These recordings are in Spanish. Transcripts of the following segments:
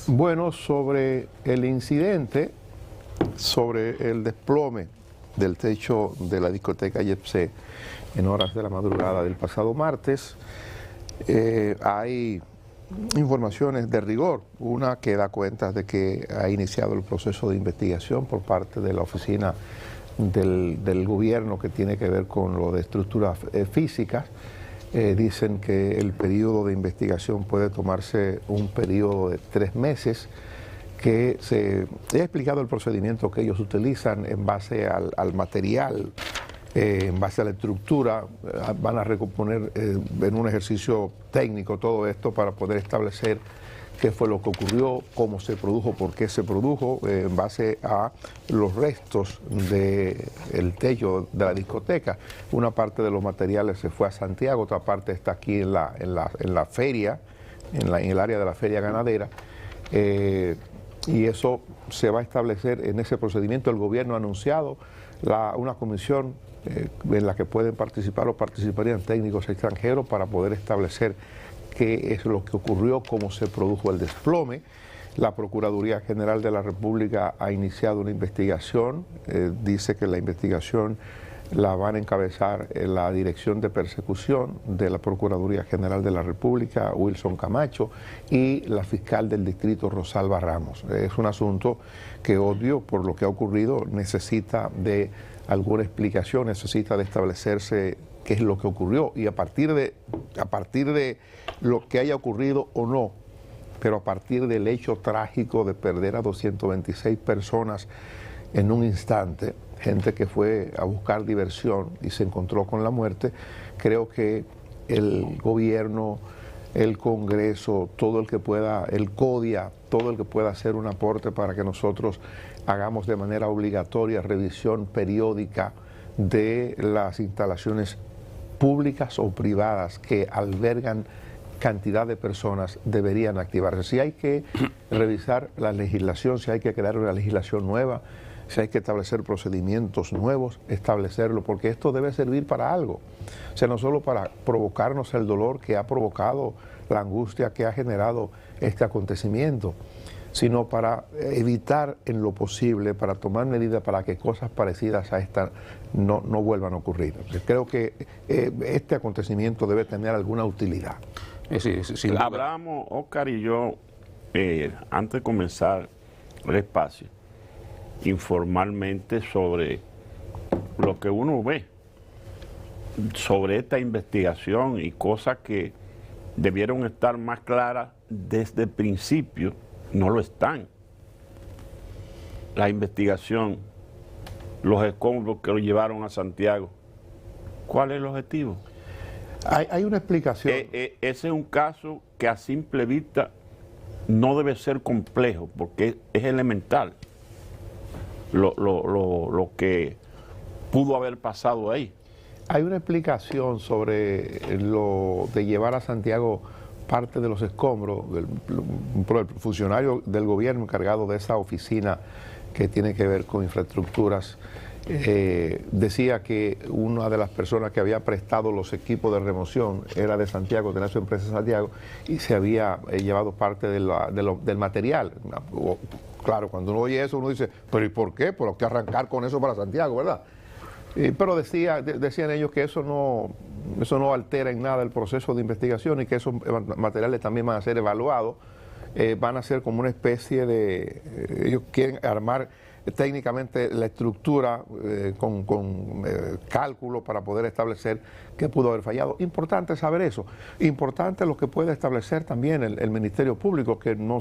Bueno, sobre el incidente, sobre el desplome del techo de la discoteca Yepsé en horas de la madrugada del pasado martes, hay informaciones de rigor. Una que da cuenta de que ha iniciado el proceso de investigación por parte de la oficina del gobierno que tiene que ver con lo de estructuras físicas. Dicen que el periodo de investigación puede tomarse un periodo de 3 meses, que he explicado el procedimiento que ellos utilizan en base al material, en base a la estructura. Van a recomponer en un ejercicio técnico todo esto para poder establecer qué fue lo que ocurrió, cómo se produjo, por qué se produjo, en base a los restos del techo de la discoteca. Una parte de los materiales se fue a Santiago, otra parte está aquí en la feria, en el área de la feria ganadera, y eso se va a establecer en ese procedimiento. El gobierno ha anunciado una comisión en la que pueden participar o participarían técnicos extranjeros para poder establecer qué es lo que ocurrió, cómo se produjo el desplome. La Procuraduría General de la República ha iniciado una investigación. Dice que la investigación la van a encabezar en la Dirección de Persecución de la Procuraduría General de la República, Wilson Camacho, y la fiscal del distrito, Rosalba Ramos. Es un asunto que, obvio, por lo que ha ocurrido, necesita de alguna explicación, necesita de establecerse qué es lo que ocurrió, y a partir de lo que haya ocurrido o no, pero a partir del hecho trágico de perder a 226 personas en un instante, gente que fue a buscar diversión y se encontró con la muerte, creo que el gobierno, el Congreso, todo el que pueda, el CODIA, todo el que pueda hacer un aporte para que nosotros hagamos de manera obligatoria revisión periódica de las instalaciones públicas o privadas que albergan cantidad de personas, deberían activarse. Si hay que revisar la legislación, si hay que crear una legislación nueva, si hay que establecer procedimientos nuevos, establecerlo, porque esto debe servir para algo. O sea, no solo para provocarnos el dolor que ha provocado, la angustia que ha generado este acontecimiento, sino para evitar en lo posible, para tomar medidas para que cosas parecidas a esta no vuelvan a ocurrir. Creo que este acontecimiento debe tener alguna utilidad. Sí. Hablamos, Oscar y yo, antes de comenzar el espacio, informalmente sobre lo que uno ve sobre esta investigación y cosas que debieron estar más claras desde el principio. No lo están. La investigación, los escombros que lo llevaron a Santiago, ¿cuál es el objetivo? Hay una explicación. Ese es un caso que a simple vista no debe ser complejo, porque es elemental lo que pudo haber pasado ahí. Hay una explicación sobre lo de llevar a Santiago parte de los escombros. El funcionario del gobierno encargado de esa oficina que tiene que ver con infraestructuras decía que una de las personas que había prestado los equipos de remoción era de Santiago, tenía su empresa en Santiago, y se había llevado parte del material. Claro, cuando uno oye eso, uno dice, pero ¿y por qué? ¿Por qué arrancar con eso para Santiago, verdad? Pero decían ellos que eso no altera en nada el proceso de investigación, y que esos materiales también van a ser evaluados, van a ser como una especie de... ellos quieren armar técnicamente la estructura con cálculo para poder establecer qué pudo haber fallado. Importante saber eso. Importante lo que puede establecer también el Ministerio Público, que no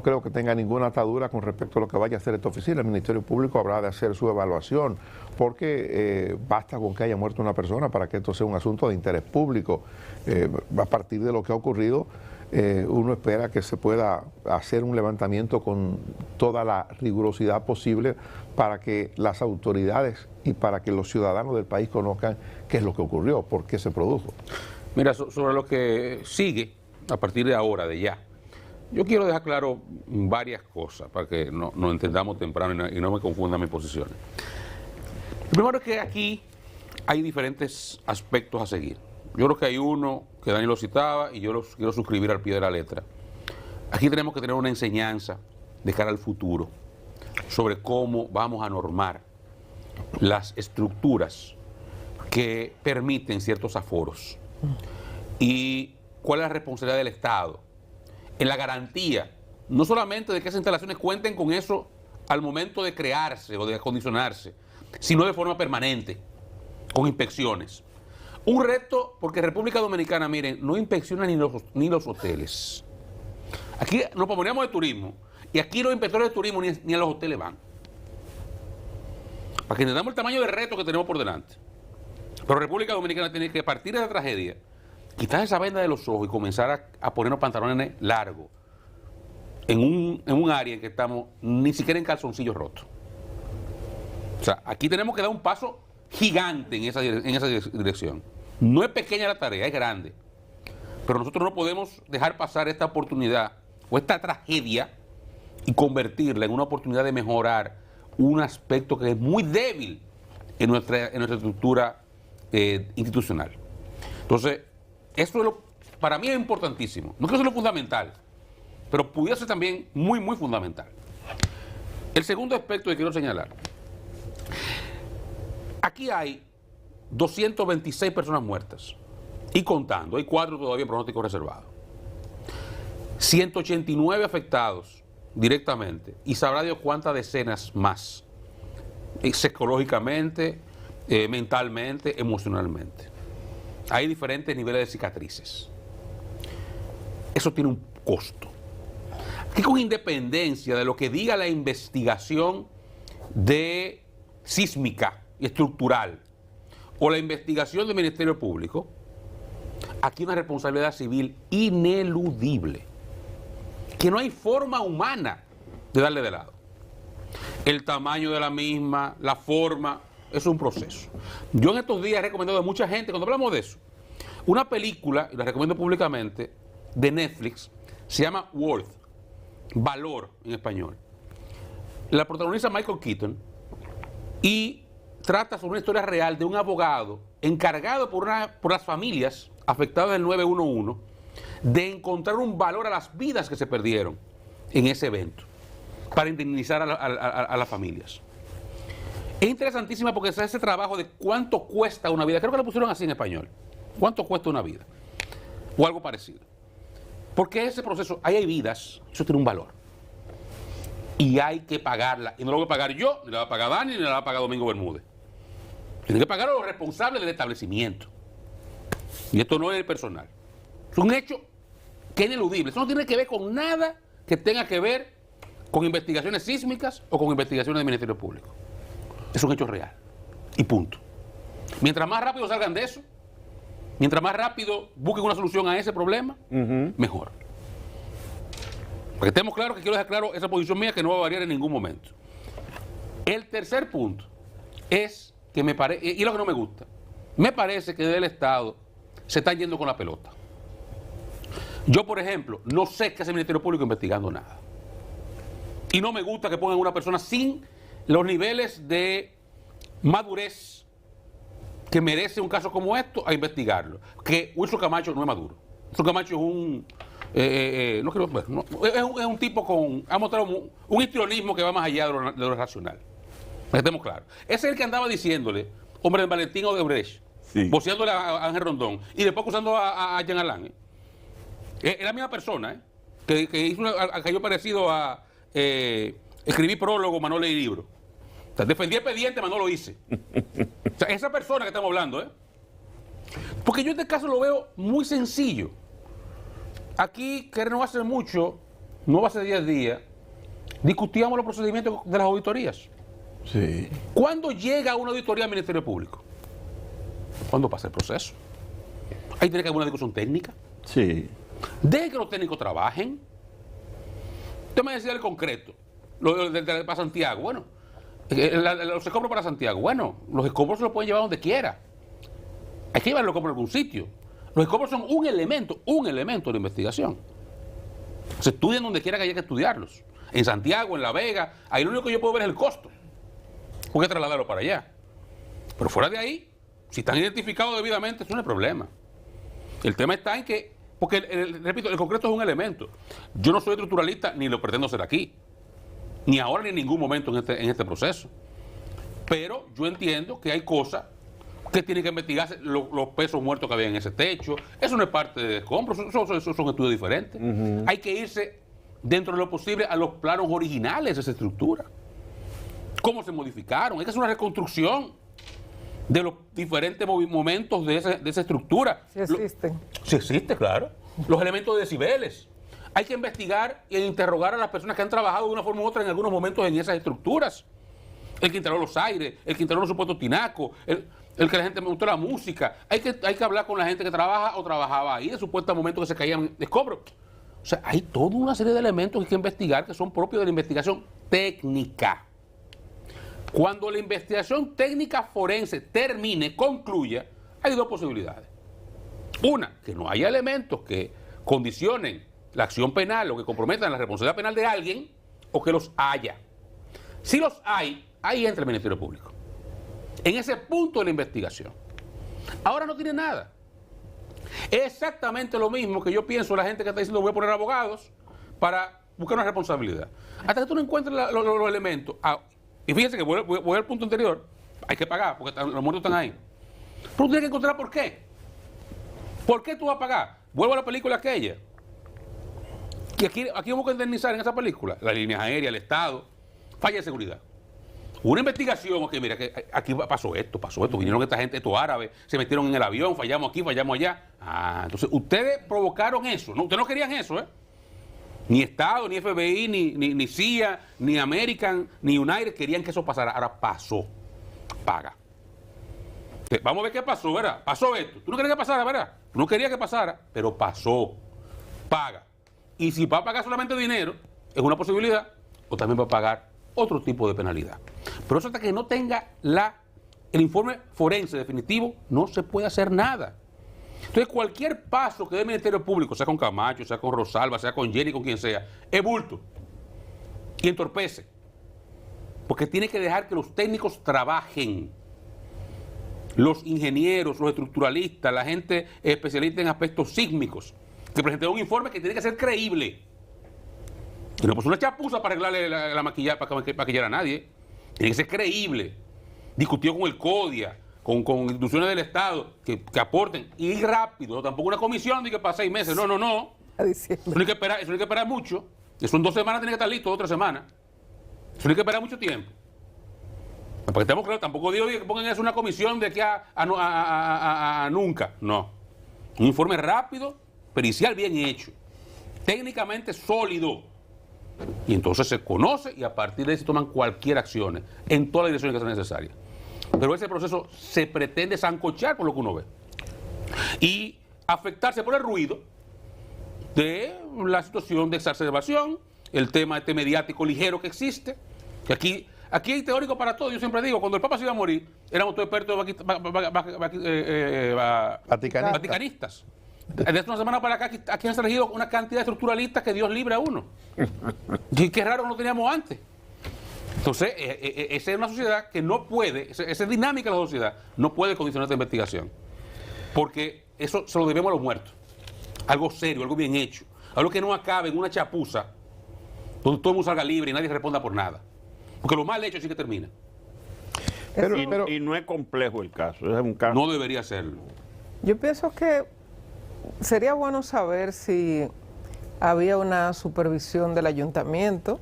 creo que tenga ninguna atadura con respecto a lo que vaya a hacer esta oficina. El Ministerio Público habrá de hacer su evaluación, porque basta con que haya muerto una persona para que esto sea un asunto de interés público. A partir de lo que ha ocurrido, uno espera que se pueda hacer un levantamiento con toda la rigurosidad posible para que las autoridades y para que los ciudadanos del país conozcan qué es lo que ocurrió, por qué se produjo. Mira, sobre lo que sigue a partir de ahora, de ya, yo quiero dejar claro varias cosas para que nos entendamos temprano y no me confundan mis posiciones. Lo primero es que aquí hay diferentes aspectos a seguir. Yo creo que hay uno que Dani lo citaba y yo lo quiero suscribir al pie de la letra. Aquí tenemos que tener una enseñanza de cara al futuro sobre cómo vamos a normar las estructuras que permiten ciertos aforos y cuál es la responsabilidad del Estado en la garantía, no solamente de que esas instalaciones cuenten con eso al momento de crearse o de acondicionarse, sino de forma permanente, con inspecciones. Un reto, porque República Dominicana, miren, no inspecciona ni los hoteles. Aquí nos poníamos de turismo y aquí los inspectores de turismo ni a los hoteles van. Para que entendamos el tamaño del reto que tenemos por delante. Pero República Dominicana tiene que, a partir de la tragedia, quitar esa venda de los ojos y comenzar a ponernos pantalones largos en un área en que estamos ni siquiera en calzoncillos rotos. O sea, aquí tenemos que dar un paso gigante en esa dirección. No es pequeña la tarea, es grande. Pero nosotros no podemos dejar pasar esta oportunidad o esta tragedia y convertirla en una oportunidad de mejorar un aspecto que es muy débil en nuestra estructura institucional. Entonces, eso es para mí es importantísimo. No creo que sea lo fundamental, pero pudiera ser también muy, muy fundamental. El segundo aspecto que quiero señalar. Aquí hay 226 personas muertas y contando. Hay 4 todavía en pronóstico reservado. 189 afectados directamente y sabrá Dios cuántas decenas más, psicológicamente, mentalmente, emocionalmente. Hay diferentes niveles de cicatrices. Eso tiene un costo. Que con independencia de lo que diga la investigación de sísmica y estructural o la investigación del Ministerio Público, aquí hay una responsabilidad civil ineludible, que no hay forma humana de darle de lado. El tamaño de la misma, la forma, es un proceso. Yo en estos días he recomendado a mucha gente, cuando hablamos de eso, una película, y la recomiendo públicamente, de Netflix, se llama Worth, Valor en español. La protagoniza Michael Keaton y trata sobre una historia real de un abogado encargado por las familias afectadas del 911 de encontrar un valor a las vidas que se perdieron en ese evento para indemnizar a las familias. Es interesantísima porque es ese trabajo de cuánto cuesta una vida. Creo que lo pusieron así en español. ¿Cuánto cuesta una vida? O algo parecido. Porque ese proceso, ahí hay vidas, eso tiene un valor. Y hay que pagarla. Y no lo voy a pagar yo, ni la va a pagar Dani, ni la va a pagar Domingo Bermúdez. Tienen que pagar a los responsables del establecimiento. Y esto no es el personal. Es un hecho que es ineludible. Eso no tiene que ver con nada que tenga que ver con investigaciones sísmicas o con investigaciones del Ministerio Público. Es un hecho real. Y punto. Mientras más rápido salgan de eso, mientras más rápido busquen una solución a ese problema, mejor. Porque estemos claros, que quiero dejar claro esa posición mía que no va a variar en ningún momento. El tercer punto es que me parece, y lo que no me gusta, me parece que del Estado se están yendo con la pelota. Yo, por ejemplo, no sé qué hace el Ministerio Público investigando nada. Y no me gusta que pongan a una persona sin los niveles de madurez que merece un caso como esto a investigarlo. Que Wilson Camacho no es maduro. Wilson Camacho es un... es un tipo con... Ha mostrado un histrionismo que va más allá de lo racional. Estemos claros. Ese es el que andaba diciéndole, hombre de Valentín Odebrecht, sí, voceándole a Ángel Rondón y después acusando a Jean Alain. Es la misma persona, que hizo aquello parecido a escribir prólogo, Manolo y libro. O sea, defendí el expediente, mas no lo hice. O sea, esa persona que estamos hablando, porque yo este caso lo veo muy sencillo. Aquí, que no hace mucho, no hace 10 días, discutíamos los procedimientos de las auditorías. Sí. ¿Cuándo llega una auditoría al Ministerio Público? ¿Cuándo pasa el proceso? Ahí tiene que haber una discusión técnica. Sí. Deje que los técnicos trabajen. Usted me decía el concreto, para Santiago. Bueno, los escombros para Santiago. Bueno, los escombros se los pueden llevar donde quiera. Hay que llevarlos como en algún sitio. Los escombros son un elemento de la investigación. Se estudian donde quiera que haya que estudiarlos. En Santiago, en La Vega, ahí lo único que yo puedo ver es el costo. Voy a trasladarlo para allá. Pero fuera de ahí, si están identificados debidamente, eso no es problema. El tema está en que Porque, repito, el concreto es un elemento. Yo no soy estructuralista ni lo pretendo ser aquí, ni ahora ni en ningún momento en este proceso. Pero yo entiendo que hay cosas que tienen que investigarse, los pesos muertos que había en ese techo. Eso no es parte de escombros, esos son estudios diferentes. Hay que irse dentro de lo posible a los planos originales de esa estructura. ¿Cómo se modificaron? Hay que hacer una reconstrucción de los diferentes momentos de esa estructura. Sí existen. Sí existe, claro. Los elementos de decibeles. Hay que investigar e interrogar a las personas que han trabajado de una forma u otra en algunos momentos en esas estructuras. El que instaló los aires, el que instaló los supuestos tinacos, el que la gente me gustó la música. Hay que hablar con la gente que trabaja o trabajaba ahí, de supuestos momentos que se caían de escombros. O sea, hay toda una serie de elementos que hay que investigar que son propios de la investigación técnica. Cuando la investigación técnica forense termine, concluya, hay dos posibilidades. Una, que no haya elementos que condicionen la acción penal o que comprometan la responsabilidad penal de alguien, o que los haya. Si los hay, ahí entra el Ministerio Público. En ese punto de la investigación. Ahora no tiene nada. Es exactamente lo mismo que yo pienso la gente que está diciendo voy a poner abogados para buscar una responsabilidad. Hasta que tú no encuentres los elementos. Y fíjense que voy al punto anterior. Hay que pagar porque los muertos están ahí. Pero tú tienes que encontrar por qué. ¿Por qué tú vas a pagar? Vuelvo a la película aquella. Que aquí vamos a indemnizar en esa película. Las líneas aéreas, el Estado, falla de seguridad. Una investigación, ok, mira, que aquí pasó esto, vinieron esta gente, estos árabes, se metieron en el avión, fallamos aquí, fallamos allá. Entonces, ustedes provocaron eso, ¿no? Ustedes no querían eso, ¿eh? Ni Estado, ni FBI, ni CIA, ni American, ni United querían que eso pasara. Ahora pasó. Paga. Vamos a ver qué pasó, ¿verdad? Pasó esto. Tú no querías que pasara, ¿verdad? Tú no querías que pasara, pero pasó. Paga. Y si va a pagar solamente dinero, es una posibilidad, o también va a pagar otro tipo de penalidad. Pero eso hasta que no tenga el informe forense definitivo, no se puede hacer nada. Entonces, cualquier paso que dé el Ministerio Público, sea con Camacho, sea con Rosalba, sea con Jenny, con quien sea, es bulto y entorpece. Porque tiene que dejar que los técnicos trabajen. Los ingenieros, los estructuralistas, la gente especialista en aspectos sísmicos, que presenten un informe que tiene que ser creíble. Y no pues una chapuza para arreglarle la maquillar, para maquillar a nadie. Tiene que ser creíble. Discutido con el CODIA, con instituciones del Estado que aporten. Y rápido, tampoco una comisión de que para 6 meses. No. Eso no hay que esperar mucho. Eso en 2 semanas tiene que estar listo, 3 semanas. Eso no hay que esperar mucho tiempo. Porque estamos claros, tampoco digo que pongan eso una comisión de aquí a nunca. No. Un informe rápido, pericial bien hecho. Técnicamente sólido. Y entonces se conoce y a partir de ahí se toman cualquier acción en todas las direcciones que sean necesarias. Pero ese proceso se pretende sancochar por lo que uno ve. Y afectarse por el ruido de la situación de exacerbación, el tema mediático ligero que existe, que aquí hay teórico para todo. Yo siempre digo, cuando el Papa se iba a morir, éramos todos expertos vaticanistas. Desde una semana para acá, aquí han surgido una cantidad de estructuralistas que Dios libre a uno. Y qué raro no teníamos antes. Entonces, esa es una sociedad que no puede, esa dinámica de la sociedad, no puede condicionar esta investigación. Porque eso se lo debemos a los muertos. Algo serio, algo bien hecho. Algo que no acabe en una chapuza, donde todo el mundo salga libre y nadie responda por nada. Porque lo mal hecho sí que termina. Y no es complejo el caso, es un caso. No debería serlo. Yo pienso que sería bueno saber si había una supervisión del ayuntamiento.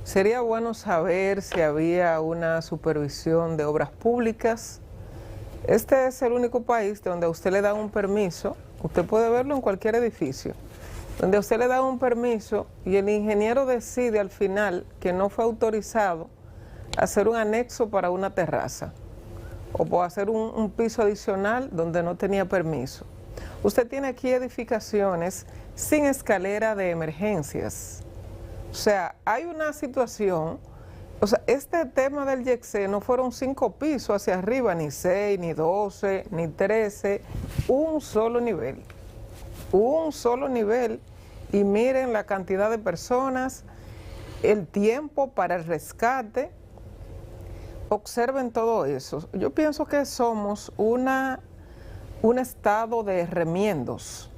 Sería bueno saber si había una supervisión de obras públicas. Este es el único país donde a usted le dan un permiso, usted puede verlo en cualquier edificio, donde a usted le dan un permiso y el ingeniero decide al final que no fue autorizado hacer un anexo para una terraza o por hacer un piso adicional donde no tenía permiso. Usted tiene aquí edificaciones sin escalera de emergencias. O sea, hay una situación, o sea, este tema del YECSE no fueron 5 pisos hacia arriba, ni 6, ni 12, ni 13, un solo nivel. Y miren la cantidad de personas, el tiempo para el rescate. Observen todo eso. Yo pienso que somos un estado de remiendos.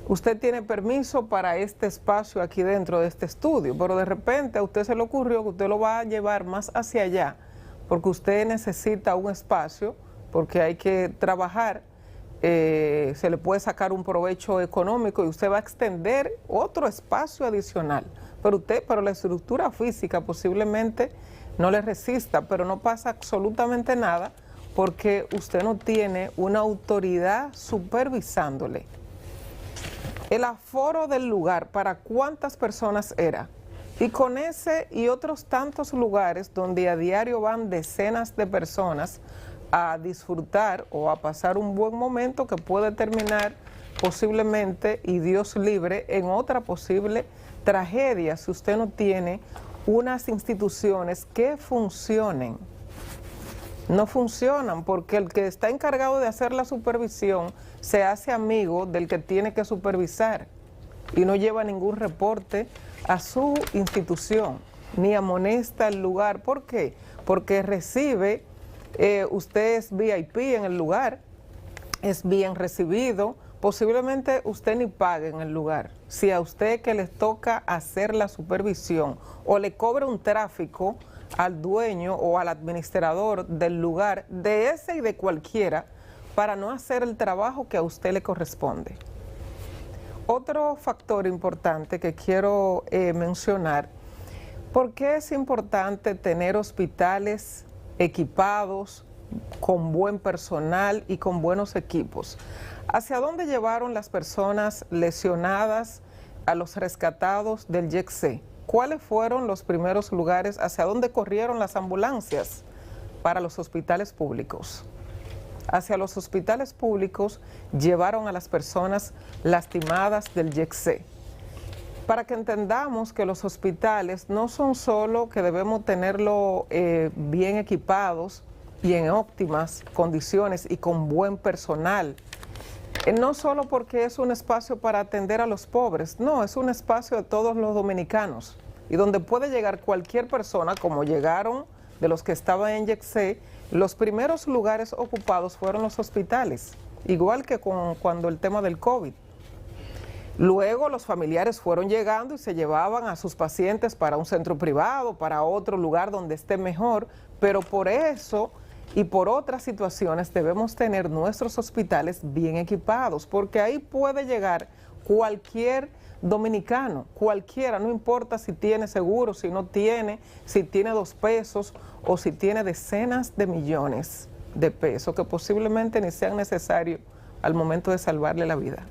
usted tiene permiso para este espacio aquí dentro de este estudio, pero de repente a usted se le ocurrió que usted lo va a llevar más hacia allá, porque usted necesita un espacio, porque hay que trabajar, se le puede sacar un provecho económico y usted va a extender otro espacio adicional, pero la estructura física posiblemente no le resista, pero no pasa absolutamente nada porque usted no tiene una autoridad supervisándole. El aforo del lugar, ¿para cuántas personas era? Y con ese y otros tantos lugares donde a diario van decenas de personas a disfrutar o a pasar un buen momento que puede terminar posiblemente, y Dios libre, en otra posible tragedia si usted no tiene unas instituciones que funcionen. No funcionan porque el que está encargado de hacer la supervisión se hace amigo del que tiene que supervisar y no lleva ningún reporte a su institución, ni amonesta el lugar. ¿Por qué? Porque recibe, usted es VIP en el lugar, es bien recibido, posiblemente usted ni pague en el lugar. Si a usted que les toca hacer la supervisión o le cobra un tráfico al dueño o al administrador del lugar, de ese y de cualquiera, para no hacer el trabajo que a usted le corresponde. Otro factor importante que quiero mencionar, ¿por qué es importante tener hospitales equipados, con buen personal y con buenos equipos? ¿Hacia dónde llevaron las personas lesionadas a los rescatados del YECC? ¿Cuáles fueron los primeros lugares? ¿Hacia dónde corrieron las ambulancias? Para los hospitales públicos. Hacia los hospitales públicos llevaron a las personas lastimadas del YECC. Para que entendamos que los hospitales no son solo que debemos tenerlo bien equipados y en óptimas condiciones y con buen personal, no solo porque es un espacio para atender a los pobres, no, es un espacio de todos los dominicanos y donde puede llegar cualquier persona, como llegaron de los que estaban en YECC. Los primeros lugares ocupados fueron los hospitales, igual que cuando el tema del COVID. Luego los familiares fueron llegando y se llevaban a sus pacientes para un centro privado, para otro lugar donde esté mejor, pero por eso y por otras situaciones debemos tener nuestros hospitales bien equipados, porque ahí puede llegar cualquier dominicano, cualquiera, no importa si tiene seguro, si no tiene, si tiene 2 pesos o si tiene decenas de millones de pesos que posiblemente ni sean necesarios al momento de salvarle la vida.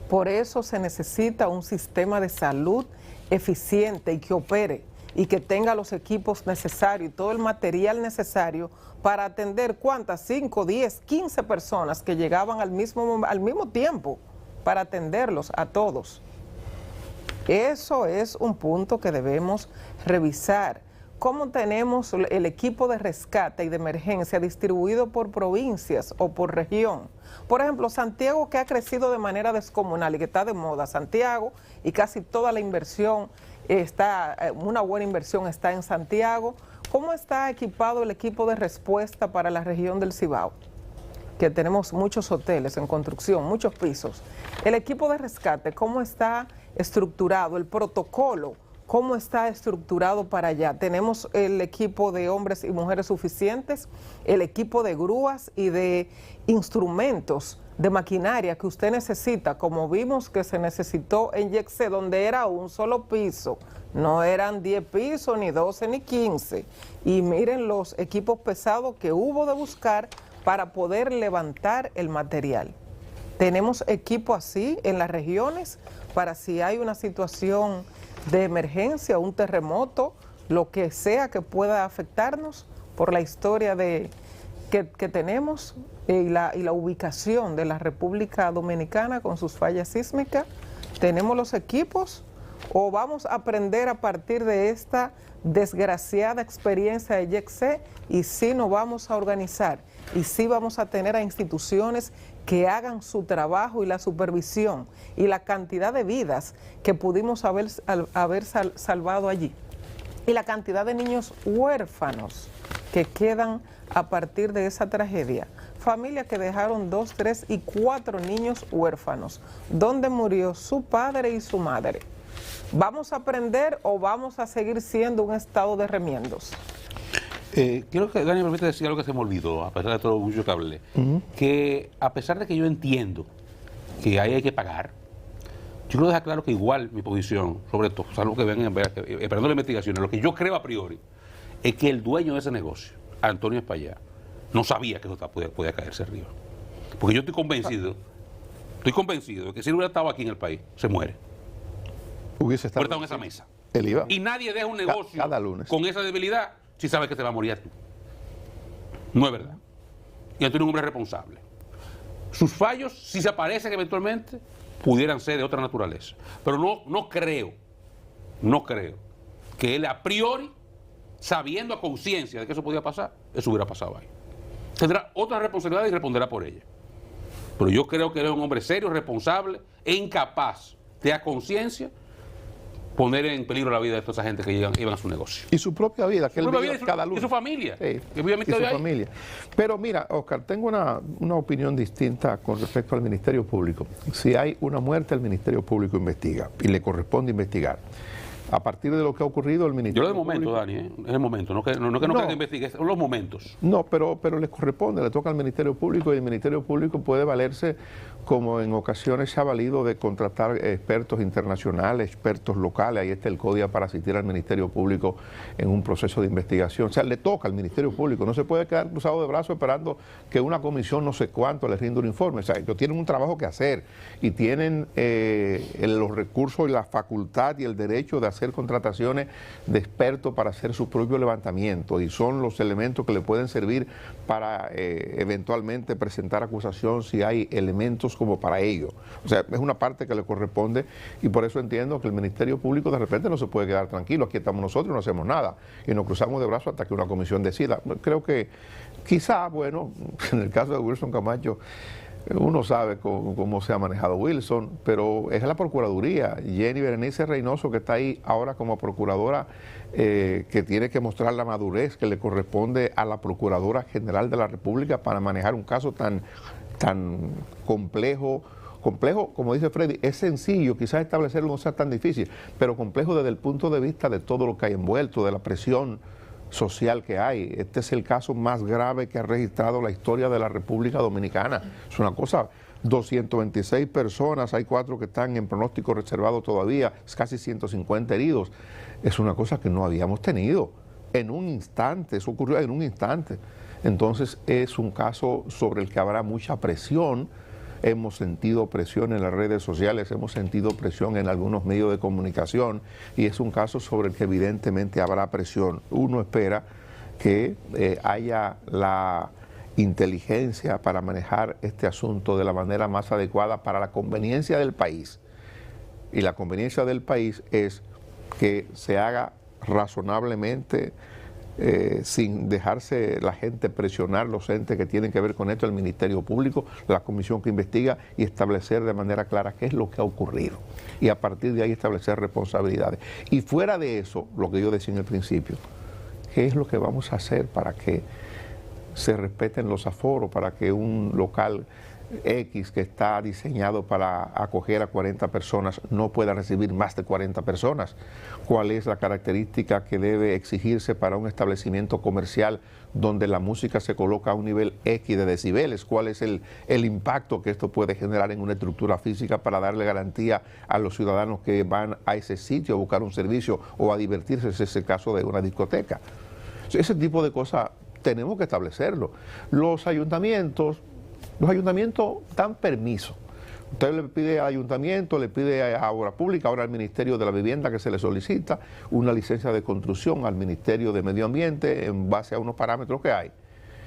Por eso se necesita un sistema de salud eficiente y que opere y que tenga los equipos necesarios y todo el material necesario para atender ¿cuántas? 5, 10, 15 personas que llegaban al mismo tiempo para atenderlos a todos. Eso es un punto que debemos revisar. ¿Cómo tenemos el equipo de rescate y de emergencia distribuido por provincias o por región? Por ejemplo, Santiago, que ha crecido de manera descomunal y que está de moda. Santiago, y casi toda la inversión una buena inversión está en Santiago. ¿Cómo está equipado el equipo de respuesta para la región del Cibao? Que tenemos muchos hoteles en construcción, muchos pisos. El equipo de rescate, ¿cómo está estructurado? El protocolo, ¿cómo está estructurado para allá? Tenemos el equipo de hombres y mujeres suficientes, el equipo de grúas y de instrumentos, de maquinaria que usted necesita, como vimos que se necesitó en YECC, donde era un solo piso, no eran 10 pisos, ni 12, ni 15. Y miren los equipos pesados que hubo de buscar para poder levantar el material. Tenemos equipo así en las regiones para si hay una situación de emergencia, un terremoto, lo que sea que pueda afectarnos por la historia que tenemos y la ubicación de la República Dominicana con sus fallas sísmicas. ¿Tenemos los equipos o vamos a aprender a partir de esta desgraciada experiencia de YECC y sí nos vamos a organizar y sí vamos a tener a instituciones que hagan su trabajo y la supervisión y la cantidad de vidas que pudimos haber salvado allí y la cantidad de niños huérfanos que quedan a partir de esa tragedia? familias que dejaron 2, 3 y 4 niños huérfanos, donde murió su padre y su madre. ¿Vamos a aprender o vamos a seguir siendo un estado de remiendos? Quiero que Dani me permite decir algo que se me olvidó, a pesar de todo lo mucho que hablé. Que a pesar de que yo entiendo que ahí hay que pagar, yo quiero dejar claro que igual mi posición, sobre todo, salvo que vengan esperando la investigación, lo que yo creo a priori es que el dueño de ese negocio, Antonio Espaillá, no sabía que eso podía caerse arriba. Porque yo estoy convencido de que si él hubiera estado aquí en el país, se muere. Hubiese estado en esa mesa. Él iba. Y nadie deja un negocio cada lunes con esa debilidad si sabe que te va a morir tú. No es verdad. Y Antonio es un hombre responsable. Sus fallos, si se aparecen eventualmente, pudieran ser de otra naturaleza. Pero no creo que él a priori, sabiendo a conciencia de que eso podía pasar, eso hubiera pasado ahí. Tendrá otra responsabilidad y responderá por ella. Pero yo creo que él es un hombre serio, responsable e incapaz de a conciencia poner en peligro la vida de toda esa gente que iban a su negocio. Y su propia vida, que él vive cada lunes. Y su familia. Sí, que vive y su familia. Pero mira, Oscar, tengo una opinión distinta con respecto al Ministerio Público. Si hay una muerte, el Ministerio Público investiga y le corresponde investigar. A partir de lo que ha ocurrido, el Ministerio Público... Yo lo de momento, Dani, es el momento, no que investigue, son los momentos. No, pero les corresponde, le toca al Ministerio Público y el Ministerio Público puede valerse, como en ocasiones se ha valido, de contratar expertos internacionales, expertos locales. Ahí está el CODIA para asistir al Ministerio Público en un proceso de investigación. O sea, le toca al Ministerio Público, no se puede quedar cruzado de brazos esperando que una comisión no sé cuánto le rinda un informe. O sea, ellos tienen un trabajo que hacer y tienen los recursos y la facultad y el derecho de hacer contrataciones de expertos para hacer su propio levantamiento, y son los elementos que le pueden servir para eventualmente presentar acusación si hay elementos como para ello. O sea, es una parte que le corresponde, y por eso entiendo que el Ministerio Público de repente no se puede quedar tranquilo. Aquí estamos nosotros, no hacemos nada y nos cruzamos de brazos hasta que una comisión decida. Creo que quizá, bueno, en el caso de Wilson Camacho, uno sabe cómo se ha manejado Wilson, pero es la Procuraduría. Jenny Berenice Reynoso, que está ahí ahora como procuradora, que tiene que mostrar la madurez que le corresponde a la Procuradora General de la República para manejar un caso tan complejo, como dice Freddy, es sencillo, quizás establecerlo no sea tan difícil, pero complejo desde el punto de vista de todo lo que hay envuelto, de la presión social que hay. Este es el caso más grave que ha registrado la historia de la República Dominicana. Es una cosa, 226 personas, hay 4 que están en pronóstico reservado todavía, es casi 150 heridos. Es una cosa que no habíamos tenido en un instante, eso ocurrió en un instante. Entonces es un caso sobre el que habrá mucha presión. Hemos sentido presión en las redes sociales, hemos sentido presión en algunos medios de comunicación, y es un caso sobre el que evidentemente habrá presión. Uno espera que haya la inteligencia para manejar este asunto de la manera más adecuada para la conveniencia del país. Y la conveniencia del país es que se haga razonablemente, sin dejarse la gente presionar, los entes que tienen que ver con esto, el Ministerio Público, la comisión que investiga, y establecer de manera clara qué es lo que ha ocurrido. Y a partir de ahí establecer responsabilidades. Y fuera de eso, lo que yo decía en el principio, ¿qué es lo que vamos a hacer para que se respeten los aforos, para que un local X que está diseñado para acoger a 40 personas no pueda recibir más de 40 personas? ¿Cuál es la característica que debe exigirse para un establecimiento comercial donde la música se coloca a un nivel X de decibeles? ¿Cuál es el impacto que esto puede generar en una estructura física para darle garantía a los ciudadanos que van a ese sitio a buscar un servicio o a divertirse, si es el caso de una discoteca? Ese tipo de cosas tenemos que establecerlo. Los ayuntamientos dan permiso. Usted le pide al ayuntamiento, le pide a Obra Pública, ahora al Ministerio de la Vivienda, que se le solicita una licencia de construcción al Ministerio de Medio Ambiente en base a unos parámetros que hay.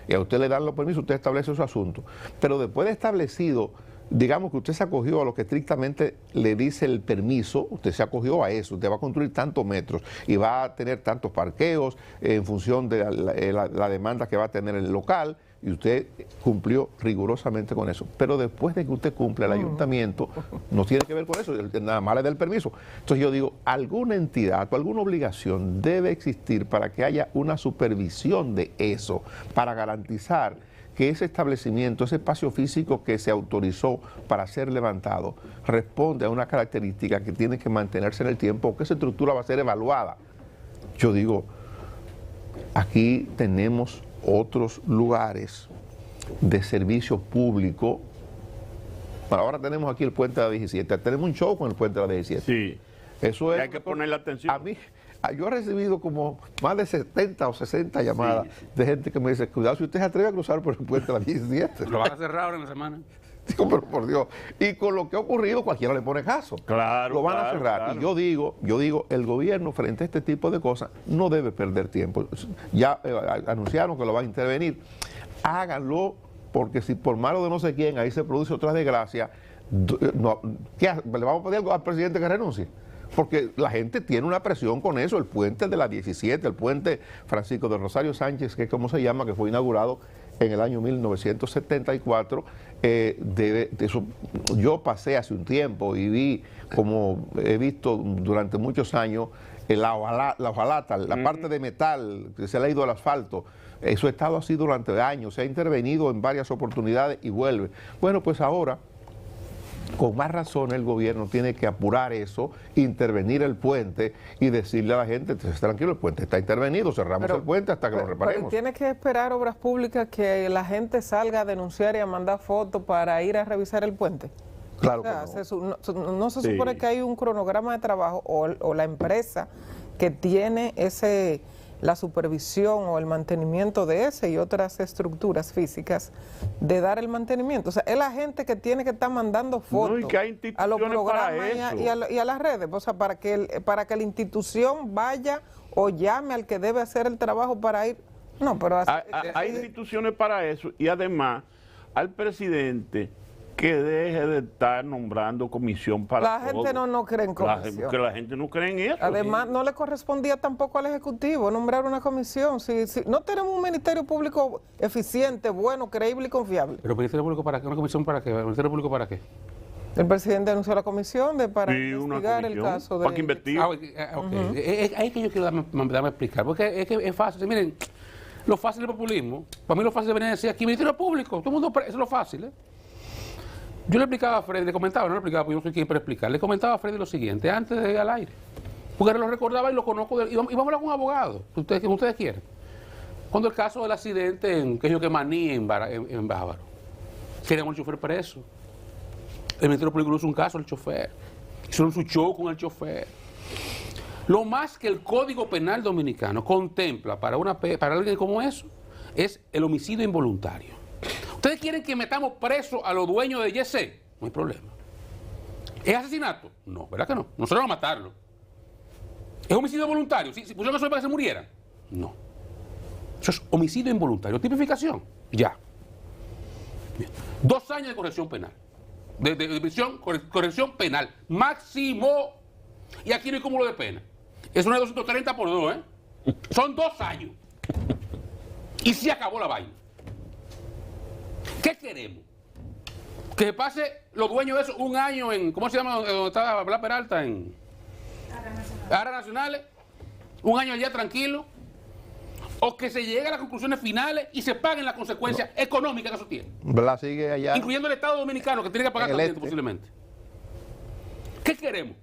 Y a usted le dan los permisos, usted establece su asunto. Pero después de establecido, digamos que usted se acogió a lo que estrictamente le dice el permiso, usted se acogió a eso, usted va a construir tantos metros y va a tener tantos parqueos en función de la demanda que va a tener el local, y usted cumplió rigurosamente con eso. Pero después de que usted cumple, el ayuntamiento no tiene que ver con eso, nada más le da el permiso. Entonces yo digo, alguna entidad o alguna obligación debe existir para que haya una supervisión de eso, para garantizar que ese establecimiento, ese espacio físico que se autorizó para ser levantado, responde a una característica que tiene que mantenerse en el tiempo, o que esa estructura va a ser evaluada. Yo digo, aquí tenemos otros lugares de servicio público. Bueno, ahora tenemos aquí el puente de la 17, tenemos un show con el puente de la 17. Sí. Eso es, hay que ponerle atención. A mí, yo he recibido como más de 70 o 60 llamadas de gente que me dice, cuidado si usted se atreve a cruzar por el puente de la 17. ¿Lo van a cerrar ahora en la semana? Digo, pero por Dios. Y con lo que ha ocurrido, cualquiera le pone caso. Claro, lo van a claro, cerrar. claro. Y yo digo, el gobierno frente a este tipo de cosas no debe perder tiempo. Ya anunciaron que lo van a intervenir. Háganlo, porque si por malo de no sé quién ahí se produce otra desgracia, ¿le vamos a pedir algo al presidente que renuncie? Porque la gente tiene una presión con eso. El puente de la 17, el puente Francisco de Rosario Sánchez, que es como se llama, que fue inaugurado en el año 1974, eso, yo pasé hace un tiempo y vi, como he visto durante muchos años, la hojalata, la parte de metal que se le ha ido al asfalto. Eso ha estado así durante años, se ha intervenido en varias oportunidades y vuelve. Bueno, pues ahora, con más razón, el gobierno tiene que apurar eso, intervenir el puente y decirle a la gente, tranquilo, el puente está intervenido, cerramos el puente hasta que lo reparemos. Pero tiene que esperar Obras Públicas que la gente salga a denunciar y a mandar fotos para ir a revisar el puente. Claro, o sea, que no. no se supone que hay un cronograma de trabajo o la empresa que tiene la supervisión o el mantenimiento de ese y otras estructuras físicas de dar el mantenimiento. O sea, es la gente que tiene que estar mandando fotos No, y que hay a los instituciones programas para y a las redes, o sea, para que la institución vaya o llame al que debe hacer el trabajo para ir. No, pero Hay instituciones para eso, y además al presidente que deje de estar nombrando comisión para la gente no cree en comisión. Que la gente no cree en eso. Además, no le correspondía tampoco al Ejecutivo nombrar una comisión. Si no tenemos un Ministerio Público eficiente, bueno, creíble y confiable. ¿Pero Ministerio Público para qué? ¿Una comisión para qué? ¿El Ministerio Público para qué? El presidente anunció la comisión para investigar el caso de... para que investigue. Ahí que yo quiero darme a explicar, porque es que es fácil. Miren, lo fácil del populismo, para mí lo fácil de venir a decir aquí, Ministerio Público, todo el mundo, eso es lo fácil, Yo le explicaba a Freddy, le comentaba, no le explicaba porque yo no soy quien para explicar, le comentaba a Freddy lo siguiente, antes de ir al aire, porque lo recordaba y lo conozco, y vamos a hablar con un abogado, que ustedes quieren. Cuando el caso del accidente en Maní, en Bávaro, queríamos el chofer preso. El Ministerio Público hizo un caso al chofer, hicieron su show con el chofer. Lo más que el Código Penal Dominicano contempla para alguien como eso es el homicidio involuntario. ¿Ustedes quieren que metamos preso a los dueños de YC? No hay problema. ¿Es asesinato? No, ¿verdad que no? Nosotros vamos a matarlo. ¿Es homicidio voluntario? ¿Si pusieron eso para que se murieran? No. Eso es homicidio involuntario. Tipificación. Ya. Bien. 2 años de corrección penal. De prisión, corrección penal. Máximo. Y aquí no hay cúmulo de pena. Eso no es 230 por 2, Son 2 años. Y se acabó la vaina. ¿Qué queremos? Que se pase los dueños de eso 1 año en, ¿cómo se llama? Donde está Blas Peralta, en Áreas Nacionales, 1 año allá tranquilo, o que se llegue a las conclusiones finales y se paguen las consecuencias económicas que eso tiene. Blas sigue allá. Incluyendo el Estado Dominicano, que tiene que pagar también posiblemente. ¿Qué queremos?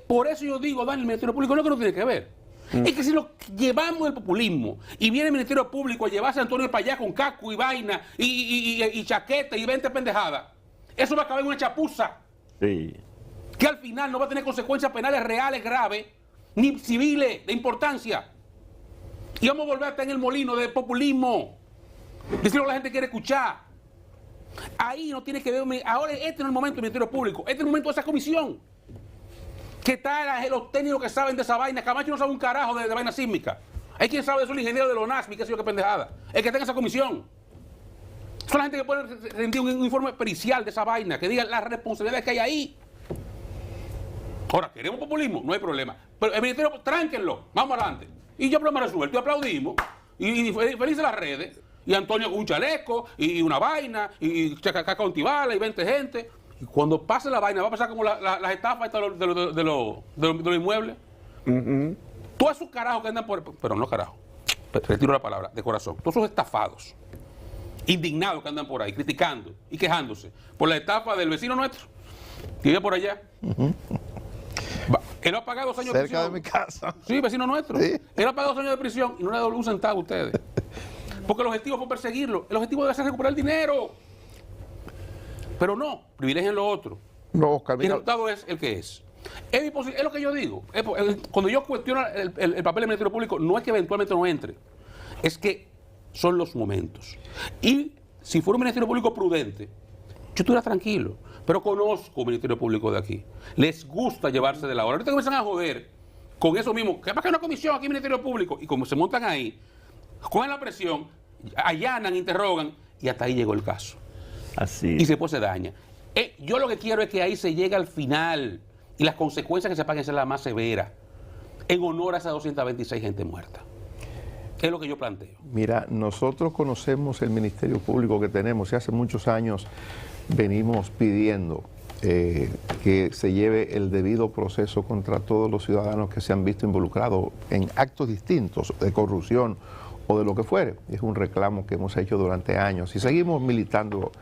Por eso yo digo, Dani, el Ministerio Público no es que no tiene que ver. Es que si lo llevamos el populismo y viene el Ministerio Público a llevarse a Antonio para allá con casco y vaina y chaqueta y 20 pendejadas, eso va a acabar en una chapuza. Sí. Que al final no va a tener consecuencias penales reales graves, ni civiles de importancia. Y vamos a volver a estar en el molino del populismo. Decir lo que la gente quiere escuchar. Ahí no tiene que ver. Ahora este no es el momento del Ministerio Público, este es el momento de esa comisión. ¿Qué tal los técnicos que saben de esa vaina? Camacho no sabe un carajo de vaina sísmica. Hay quien sabe de eso, el ingeniero de los NASMI, qué sé yo, qué pendejada. El que tenga esa comisión. Son la gente que puede rendir un informe pericial de esa vaina, que diga las responsabilidades que hay ahí. Ahora, ¿queremos populismo? No hay problema. Pero el ministerio, tránquenlo, vamos adelante. Y yo problema resuelto, y aplaudimos, y felices las redes, y Antonio con un chaleco, y una vaina, y Chacaca Antibala, y 20 gente. Y cuando pase la vaina, va a pasar como las estafas de los inmuebles. Todos esos carajos que andan por... Pero no carajo, retiro la palabra, de corazón. Todos esos estafados indignados que andan por ahí, criticando y quejándose por la estafa del vecino nuestro, que vive por allá. Él ha pagado 2 años de prisión. Cerca de mi casa. Sí, vecino nuestro. Sí. Él ha pagado 2 años de prisión y no le ha dado un centavo a ustedes. Porque el objetivo fue perseguirlo. El objetivo debe ser recuperar el dinero. Pero no, privilegian lo otro. No, Oscar, Y el mira, resultado es el que es. Es lo que yo digo. Cuando yo cuestiono el papel del Ministerio Público, no es que eventualmente no entre, es que son los momentos. Y si fuera un Ministerio Público prudente, yo estuviera tranquilo. Pero conozco un Ministerio Público de aquí. Les gusta llevarse de la hora. Ahorita comienzan a joder con eso mismo. ¿Qué pasa que hay una comisión aquí en el Ministerio Público? Y como se montan ahí, cogen la presión, allanan, interrogan, y hasta ahí llegó el caso. Así. Y después se daña. Yo lo que quiero es que ahí se llegue al final y las consecuencias que se paguen sean las más severas en honor a esas 226 gente muerta. Es lo que yo planteo. mira, nosotros conocemos el Ministerio Público que tenemos y hace muchos años venimos pidiendo que se lleve el debido proceso contra todos los ciudadanos que se han visto involucrados en actos distintos de corrupción o de lo que fuere. Es un reclamo que hemos hecho durante años y seguimos militando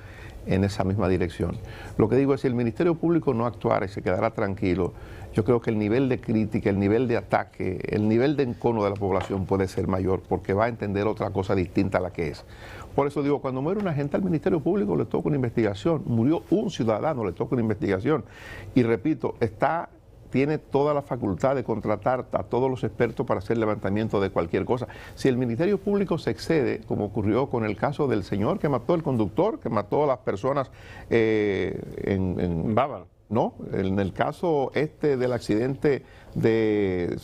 en esa misma dirección. Lo que digo es, si el Ministerio Público no actuara y se quedara tranquilo, yo creo que el nivel de crítica, el nivel de ataque, el nivel de encono de la población puede ser mayor, porque va a entender otra cosa distinta a la que es. Por eso digo, cuando muere un agente al Ministerio Público le toca una investigación, murió un ciudadano, le toca una investigación. Y repito, tiene toda la facultad de contratar a todos los expertos para hacer levantamiento de cualquier cosa. Si el Ministerio Público se excede, como ocurrió con el caso del señor que mató al conductor, que mató a las personas en Bávaro. No, en el caso del accidente de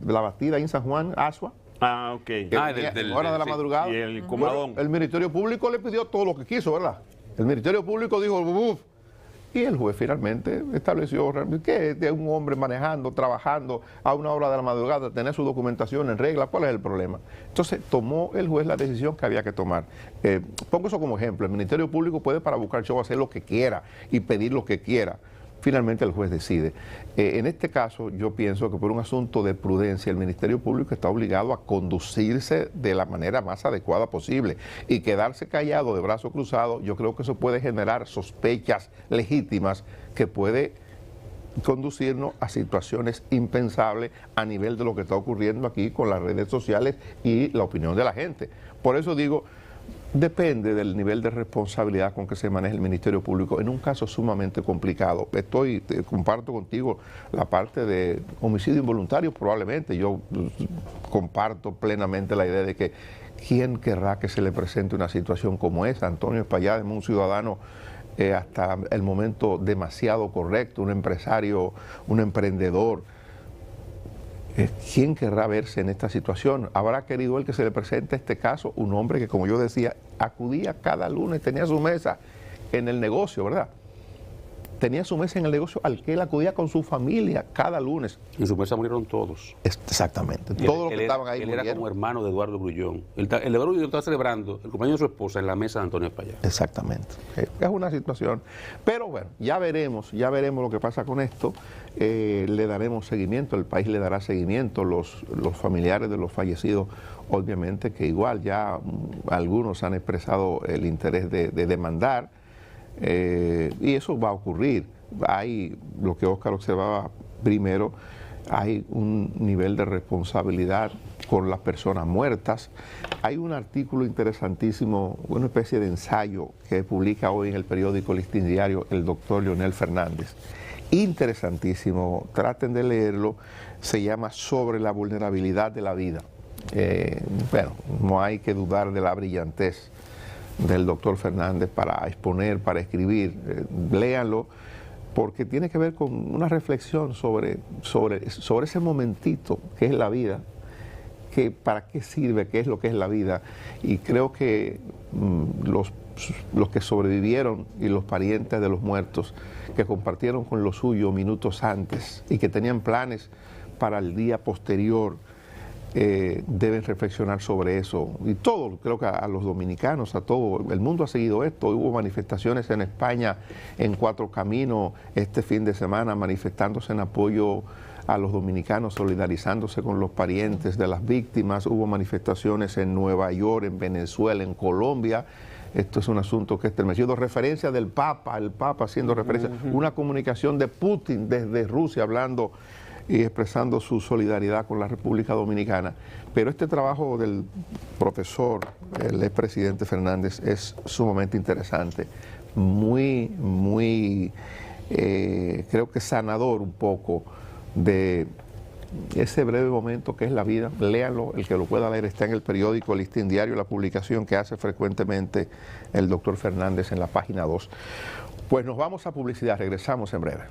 la Bastida en San Juan, Asua, Ah, ok. que Ah, venía del- en hora de la sí. madrugada. Y el comadón. El Ministerio Público le pidió todo lo que quiso, ¿verdad? El Ministerio Público dijo, "Uf", y el juez finalmente estableció que de un hombre manejando, trabajando a una hora de la madrugada, tener su documentación en regla, ¿cuál es el problema? Entonces tomó el juez la decisión que había que tomar. Pongo eso como ejemplo, el Ministerio Público puede para buscar show hacer lo que quiera y pedir lo que quiera. Finalmente el juez decide. En este caso yo pienso que por un asunto de prudencia el Ministerio Público está obligado a conducirse de la manera más adecuada posible y quedarse callado de brazo cruzado. Yo creo que eso puede generar sospechas legítimas que puede conducirnos a situaciones impensables a nivel de lo que está ocurriendo aquí con las redes sociales y la opinión de la gente. Por eso digo, depende del nivel de responsabilidad con que se maneja el Ministerio Público en un caso sumamente complicado. Comparto contigo la parte de homicidio involuntario, probablemente. Yo comparto plenamente la idea de que ¿quién querrá que se le presente una situación como esa? Antonio Espaillat es un ciudadano hasta el momento demasiado correcto, un empresario, un emprendedor. ¿Quién querrá verse en esta situación? ¿Habrá querido él que se le presente este caso? Un hombre que, como yo decía, acudía cada lunes, tenía su mesa en el negocio, ¿verdad? Tenía su mesa en el negocio al que él acudía con su familia cada lunes. En su mesa murieron todos. Exactamente. Y Todos los que él estaban ahí Él era murieron. como hermano de Eduardo Grullón. El Eduardo Grullón estaba celebrando el cumpleaños de su esposa en la mesa de Antonio Espaillat. Exactamente. Es una situación. Pero bueno, ya veremos lo que pasa con esto. Le daremos seguimiento, el país le dará seguimiento, los familiares de los fallecidos, obviamente que igual ya algunos han expresado el interés de demandar, y eso va a ocurrir. Hay, lo que Óscar observaba primero, hay un nivel de responsabilidad con las personas muertas. Hay un artículo interesantísimo, una especie de ensayo que publica hoy en el periódico Listín Diario el doctor Leonel Fernández. Interesantísimo, traten de leerlo, se llama Sobre la vulnerabilidad de la vida. Bueno, no hay que dudar de la brillantez del doctor Fernández para exponer, para escribir. Léanlo, porque tiene que ver con una reflexión sobre ese momentito que es la vida, que para qué sirve, qué es lo que es la vida. Y creo que los que sobrevivieron y los parientes de los muertos que compartieron con lo suyo minutos antes y que tenían planes para el día posterior, deben reflexionar sobre eso. Y todo, creo que a los dominicanos, a todo el mundo ha seguido esto. Hubo manifestaciones en España, en Cuatro Caminos, este fin de semana, manifestándose en apoyo a los dominicanos, solidarizándose con los parientes de las víctimas. Hubo manifestaciones en Nueva York, en Venezuela, en Colombia, Esto es un asunto que estremecido. Referencia del Papa, el Papa haciendo referencia, una comunicación de Putin desde Rusia hablando y expresando su solidaridad con la República Dominicana. Pero este trabajo del profesor, el expresidente Fernández, es sumamente interesante, muy, creo que sanador un poco de ese breve momento que es la vida. Léanlo, el que lo pueda leer está en el periódico El Listín Diario, la publicación que hace frecuentemente el doctor Fernández en la página 2. Pues nos vamos a publicidad, regresamos en breve.